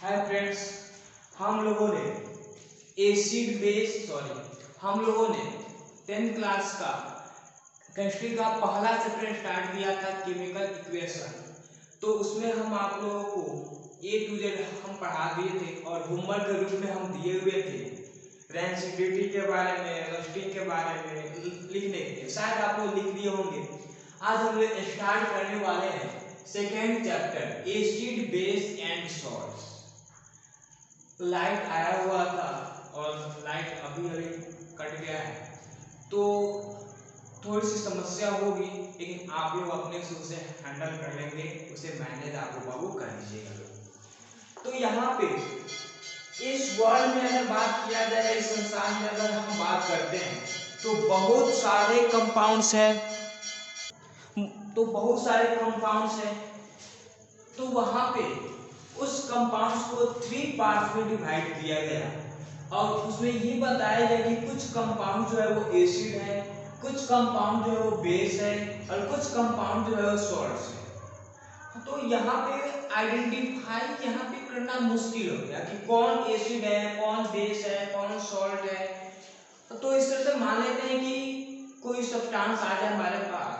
Hi friends, हम लोगों ने हम लोगों ने 10th क्लास का केमिस्ट्री का पहला चैप्टर स्टार्ट किया था, केमिकल इक्वेशन। तो उसमें हम आप लोगों को ए टू जेड हम पढ़ा दिए थे और होमवर्क के रूप में हम दिए हुए थे रेंसिडिटी के बारे में, रस्टिंग के बारे में लिखने के लिए। शायद आप लोग लिख लिए होंगे। आज हम लोग स्टार्ट करने वाले हैं second chapter, acid base and salts. Light आया हुआ था और लाइट अभी कट गया है, तो थोड़ी सी समस्या होगी, लेकिन आप लोग अपने से उसे हैंडल कर लेंगे, उसे मैनेज आपको बाबू कर लीजिएगा। तो यहाँ पे इस वर्ल्ड में अगर बात किया जाए, इस संसार में अगर हम बात करते हैं तो बहुत सारे कंपाउंड्स हैं, तो वहाँ पे उस कंपाउंड्स को 3 पार्ट्स में डिवाइड किया गया और उसमें ये बताया गया कि कुछ कंपाउंड जो है वो एसिड है, कुछ कंपाउंड जो है वो बेस है और कुछ कंपाउंड जो है वो सॉल्ट्स है। तो यहाँ पे आइडेंटिफाई यहाँ पे करना मुश्किल हो गया कि कौन एसिड है, कौन बेस है, कौन सॉल्ट है। तो इस तरह से मान लेते हैं कि कोई सब्सटेंस आ जाए हमारे पास,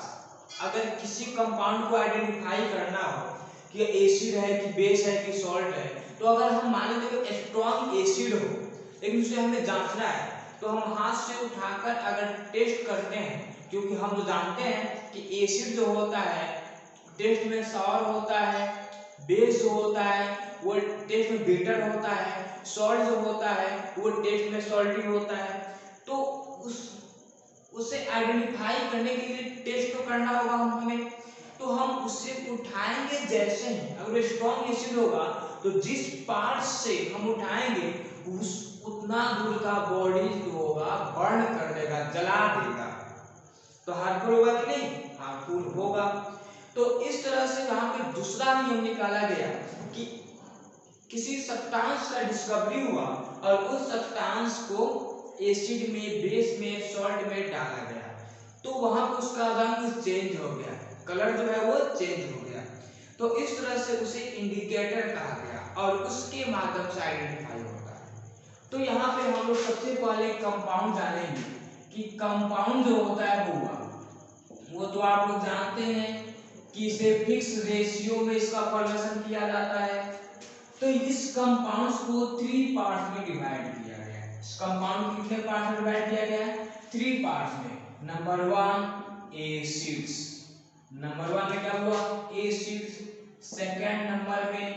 अगर किसी कंपाउंड को आइडेंटिफाई करना हो कि एसिड है कि बेस है कि सॉल्ट है, तो अगर हम मान लेते कि स्ट्रॉन्ग एसिड हो लेकिन उसे हमें जांचना है, तो हम हाथ से उठाकर अगर टेस्ट करते हैं, क्योंकि हम जो जानते हैं कि एसिड जो होता है टेस्ट में सावर होता है, बेस जो होता है वो टेस्ट में बिटर होता है, सॉल्ट जो होता है वो टेस्ट में सॉल्टी होता है। तो उसे आइडेंटिफाई करने के लिए टेस्ट तो करना होगा हमें, तो हम उससे उठाएंगे जैसे ही, अगर स्ट्रॉन्ग एसिड होगा तो जिस पार्ट से हम उठाएंगे उतना दूर का बॉडी जो होगा बर्न कर देगा, जला देगा। तो हार्मफुल होगा कि नहीं? हार्मफुल होगा। तो इस तरह से यहाँ पे दूसरा नियम निकाला गया कि किसी सब्सटेंस का डिस्कवरी हुआ और उस सब्सटेंस को एसिड में, बेस में, सॉल्ट में डाला गया, तो वहां पर उसका रंग चेंज हो गया, कलर जो है वो चेंज हो गया। तो इस तरह से उसे इंडिकेटर कहा गया और उसके माध्यम से आइडेंटिफाई होता है। तो यहाँ पे हम लोग सबसे पहले कंपाउंड जानेंगे कि कंपाउंड जो होता है वो तो आप लोग जानते हैं कि इसे फिक्स रेशियो में इसका फॉर्मेशन किया जाता है। तो इस कंपाउंड्स को 3 पार्ट्स में डिवाइड किया गया है। इस कंपाउंड को कितने पार्ट्स में डिवाइड किया गया है? 3 पार्ट्स में। नंबर 1 एसिड्स, नंबर 1 में क्या हुआ? एसिड्स। सेकंड नंबर में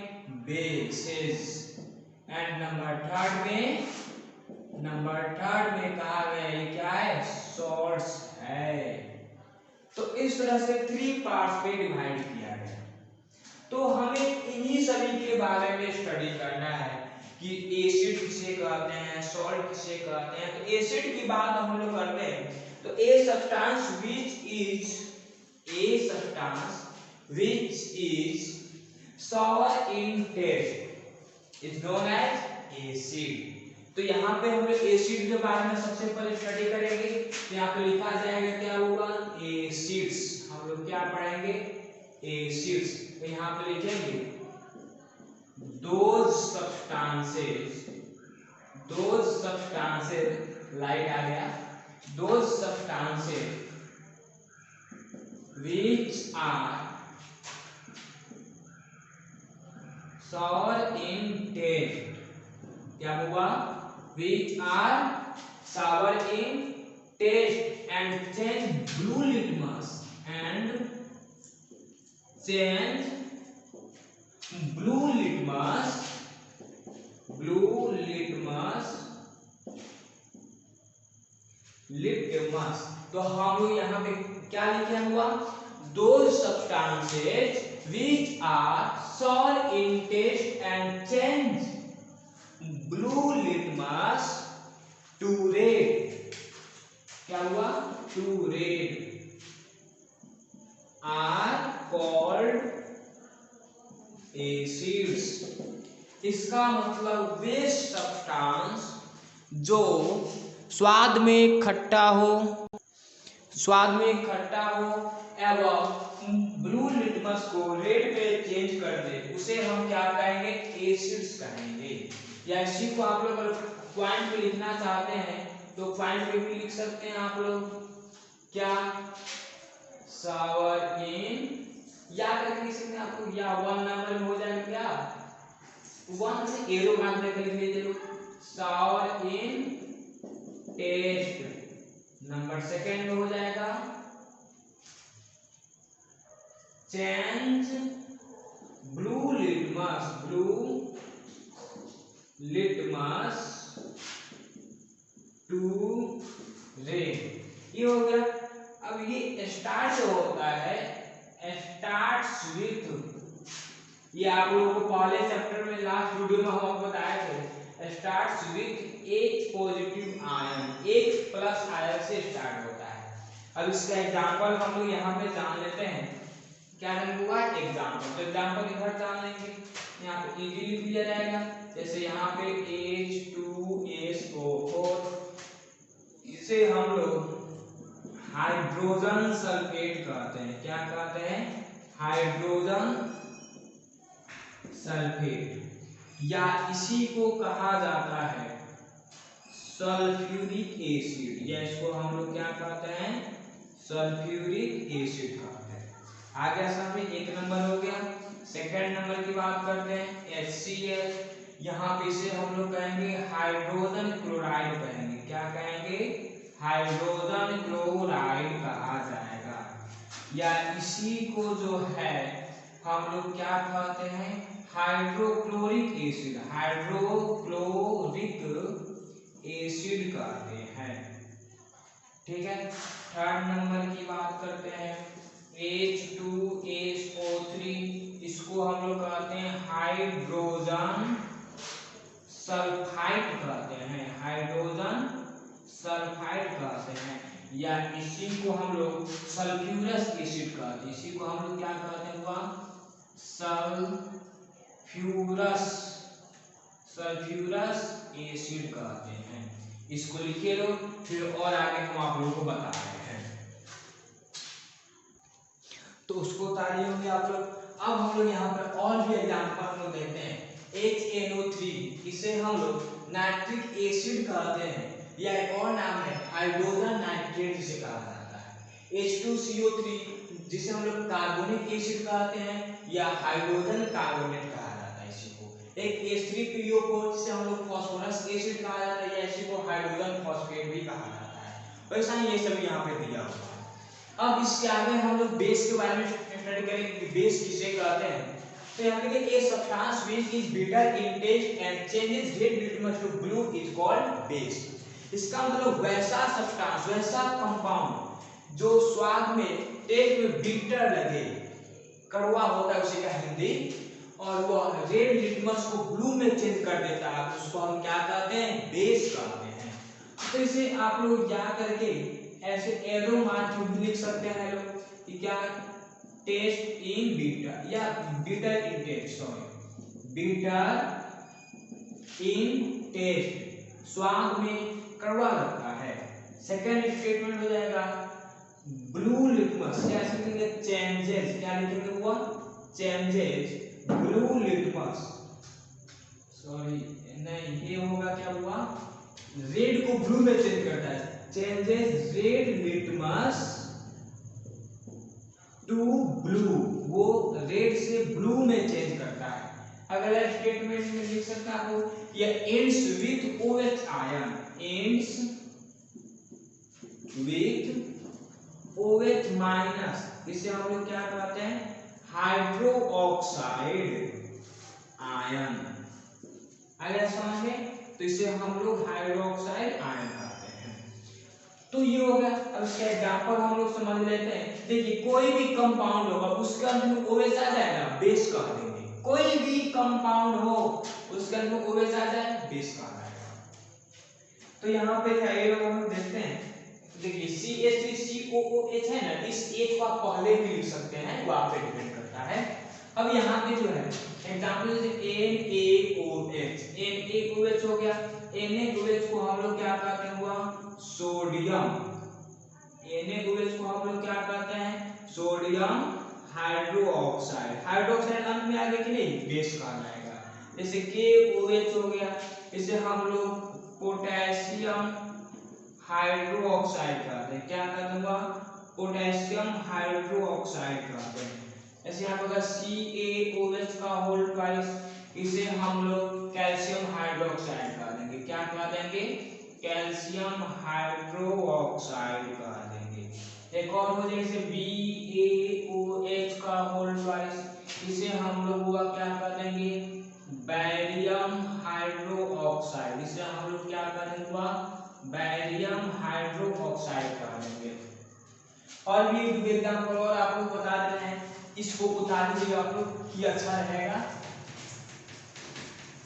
बेसेस एंड नंबर थर्ड में कहा गया है क्या है? सॉल्ट्स है। तो इस तरह से 3 पार्ट्स में डिवाइड किया गया। तो हमें इन्हीं सभी के बारे में स्टडी करना है कि एसिड किसे कहते हैं, सॉल्ट किसे कहते हैं। तो एसिड की बात हम लोग करते हैं तो a substance which is sour in taste is known as acid। तो यहाँ पे हम लोग एसिड के बारे में सबसे पहले स्टडी करेंगे। तो यहाँ पे लिखा जाएगा क्या होगा? एसिड्स। हम लोग क्या पढ़ेंगे? एसिड्स। तो यहाँ पे लिखेंगे those substances, लाइट आ गया, those substances which are sour in taste, क्या हुआ? which are sour in taste and change blue litmus litmus। तो हम लोग यहाँ पे क्या लिखे हुआ? Those substances which are sour in taste and change blue litmus to red, क्या हुआ? to red are called acids। इसका मतलब वे सब्सटेंस जो स्वाद में खट्टा हो एवं ब्लू लिटमस को रेड पे चेंज कर दे उसे हम क्या कहेंगे, एसिड्स कहेंगे। या इसी को आप लोग अगर पॉइंट पे लिखना चाहते हैं तो पॉइंट पे भी लिख सकते हैं आप लोग, क्या, सावर इन, या करके लिख सकते हैं आप लोग, या 1 नंबर में हो जाएगा, क्या 1 से एरो मार्क देकर लिख लीजिए, sour in taste. Number second में हो जाएगा change blue litmus to red. ये हो गया। अब ये स्टार्ट जो होता है, स्टार्ट्स विथ, ये आप लोगों को पहले चैप्टर में लास्ट वीडियो में हम आपको बताए थे, starts with H positive ion, H plus ion से स्टार्ट होता है। अब इसका एग्जांपल हम लोग यहाँ पे जान लेते हैं, क्या नाम हुआ, एग्जांपल। तो एग्जांपल इधर जान लेंगे, यहाँ पे इजीली लिख दिया जाएगा। जैसे यहाँ पे H2SO4, इसे हम लोग हाइड्रोजन सल्फेट कहते हैं। क्या कहते हैं, हाइड्रोजन सल्फेट, या इसी को कहा जाता है सल्फ्यूरिक एसिड, या इसको हम लोग क्या कहते हैं, सल्फ्यूरिक एसिड कहते हैं। आ गया समझ में, 1 नंबर हो गया। सेकंड नंबर की बात करते हैं, HCl, यहाँ पे इसे हम लोग कहेंगे हाइड्रोजन क्लोराइड कहेंगे। क्या कहेंगे, हाइड्रोजन क्लोराइड कहा जाएगा। या इसी को जो है हम लोग क्या कहते हैं, हाइड्रोक्लोरिक एसिड, हाइड्रोक्लोरिक एसिड कहते हैं। ठीक है। थर्ड नंबर की बात करते हैं, H2SO3, इसको हम लोग कहते हैं हाइड्रोजन सल्फाइड कहते हैं, हाइड्रोजन सल्फाइड कहते हैं। या इसी को हम लोग सल्फ्यूरस एसिड कहते हैं, इसी को हम लोग क्या कहते हैं, हुआ सल्फ्यूरस एसिड कहते हैं। इसको लिखे लो, फिर और आगे हम आप लोगों को बता रहे हैं, तो उसको उतारिए होंगे आप लोग। अब हम लोग यहाँ पर और भी एग्जांपल हम लोग देखते हैं, HNO3, इसे हम लोग नाइट्रिक एसिड कहते हैं, या एक और नाम है हाइड्रोजन नाइट्रेट जिसे कहा जाता है। H2CO3, जिसे हम लोग कार्बोनिक एसिड कहते हैं, या हाइड्रोजन कार्बोनेट कहा जाता है इसी को। एक H3PO4, जिसे हम लोग फास्फोरस एसिड कहा जाता है, या इसी को हाइड्रोजन फॉस्फेट भी कहा जाता है। वैसा ही ये सब यहाँ पे दिया हुआ है। अब इसके आगे हम लोग बेस के बारे में स्टडी करेंगे कि बेस किसे कहते हैं। तो यहाँ पे देखिए, a substance which is bitter in taste and changes red litmus to blue is called base. इसका मतलब वैसा सब्सटेंस, वैसा कंपाउंड जो स्वाद में, टेस्ट में बिटर लगे, कड़वा होता है उसी का हिंदी, और वो रेड लिटमस को ब्लू में चेंज कर देता है, उसको हम क्या कहते हैं, बेस कहते हैं। तो इसे आप लोग जा करके ऐसे एरो मार्क भी लिख सकते हैं लोग कि क्या, टेस्ट इन बीटर, या बीटर इन टेस्ट, सॉरी, बीटर इन टेस्ट, स्वाद में कड़वा लगता है। सेकंड स्टेटमेंट हो जाएगा ब्लू लिटमस, क्या लिखेंगे, चेंजेस, क्या लिखेंगे, हुआ चेंजेस ब्लू लिटमस, सॉरी नहीं, ये होगा क्या, हुआ रेड को ब्लू में चेंज करता है, changes red litmus to blue, वो रेड से ब्लू में चेंज करता है। अगला स्टेटमेंट में लिख सकता हूं, ये ends with OH ion, ends with OH minus, इसे हम लोग क्या कहते हैं, हाइड्रो ऑक्साइड आयन। अगर समझ में, तो इसे हम लोग हाइड्रोक्साइड आयन कहते हैं। तो ये हो गया। अब इसका एग्जांपल हम लोग समझ लेते हैं। देखिए, कोई भी कंपाउंड होगा उसके अंदर में OH आ जाएगा, बेस कह देंगे। कोई भी कंपाउंड हो उसके अंदर में OH आ जाए, बेस कहा जाएगा। तो यहाँ पे क्या ये लोग हम लोग देखते हैं, देखिए CH3COOH है ना, इस H को आप पहले भी लिख सकते हैं, वो आप पे डिपेंड करता है। अब यहाँ पे जो है एग्जांपल जैसे NaOH हो गया। NaOH को हम लोग क्या कहते हैं, हुआ सोडियम, NaOH को हम लोग क्या कहते हैं, सोडियम हाइड्रोक्साइड। हाइड्रोक्साइड अंत में आ गया कि नहीं, बेस का आएगा। जैसे KOH हो गया, इसे हम लोग पोटेशियम हाइड्रोक्साइड कहते हैं। क्या कहते हैं? पोटेशियम हाइड्रोक्साइड कहते हैं। ऐसे यहाँ पर CaOH का होल ट्वाइस, इसे हम लोग कैल्शियम हाइड्रोक्साइड कह देंगे। क्या कह देंगे? कैल्शियम हाइड्रोक्साइड कह देंगे। एक और हो जाए जैसे BaOH का होल ट्वाइस, इसे हम लोग हुआ क्या कह देंगे? Barium hydroxide. इसे हम लोग क्या कह देंगे? बैरियम हाइड्रोक्साइड कह देंगे। और भी एग्जाम्पल और आप लोग बता दे रहे हैं, इसको उतार दीजिए आप लोग कि अच्छा रहेगा।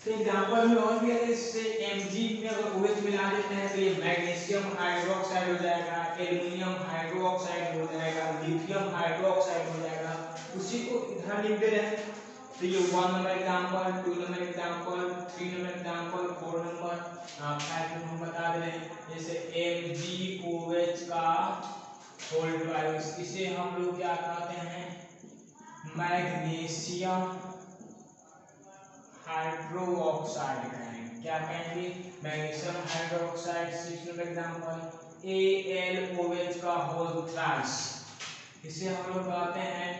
तो एग्जाम्पल में और भी है, इससे Mg में अगर OH मिला देते हैं तो ये मैग्नीशियम हाइड्रोक्साइड हो जाएगा, एल्युमिनियम हाइड्रोक्साइड हो जाएगा, लिथियम हाइड्रोक्साइड हो जाएगा। उसी को इधर लिख दे रहे हैं। तो ये 1 number example, 2 number example, 3 number example, 4 number, 5 number हम बता दे रहे हैं। जैसे MgOH का होल ट्वाइस, इसे हम लोग क्या कहते हैं? मैग्नीशियम हाइड्रोक्साइड कहेंगे। क्या कहेंगे? Magnesium hydroxide. 6 number example AlOH का होल ट्वाइस, इसे हम लोग कहते हैं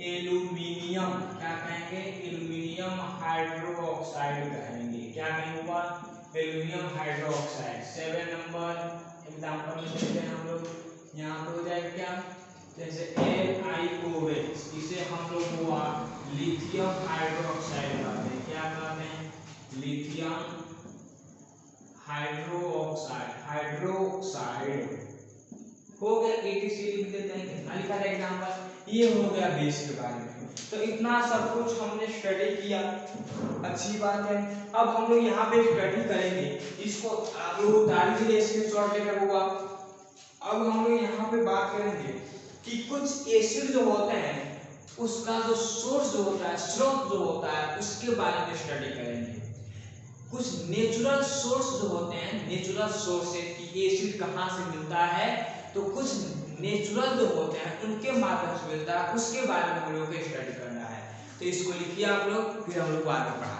एल्यूमिनियम। क्या कहेंगे? एल्यूमिनियम हाइड्रोक्साइड कहेंगे। क्या कहेंगे? Aluminium hydroxide. 7 नंबर एग्जाम्पल में देखते हैं हम लोग, यहाँ पे हो जाएगा क्या? जैसे LiOH, इसे हम लोग हुआ लिथियम हाइड्रोक्साइड कहते हैं। क्या कहते हैं? Lithium hydroxide. हाइड्रोक्साइड हो गया। ATC लिख देते हैं। कितना लिखा था एग्जाम्पल? ये हो गया बेस के बारे में। तो इतना सब कुछ हमने स्टडी किया, अच्छी बात है। अब हम लोग यहाँ पे स्टडी करेंगे, इसको आप लोग उतार लीजिए स्क्रीनशॉट लेकर होगा। अब हम लोग यहाँ पे बात करेंगे कि कुछ एसिड जो होते हैं उसका जो सोर्स जो होता है, स्रोत जो होता है, उसके बारे में स्टडी करेंगे। कुछ नेचुरल सोर्स जो होते हैं, नेचुरल सोर्सेज की एसिड कहाँ से मिलता है, तो कुछ नेचुरल जो होते हैं उनके माध्यम से मिलता है, उसके बारे में हम लोग को स्टडी करना है। तो इसको लिखिए आप लोग, फिर हम लोग आगे बढ़ाएंगे।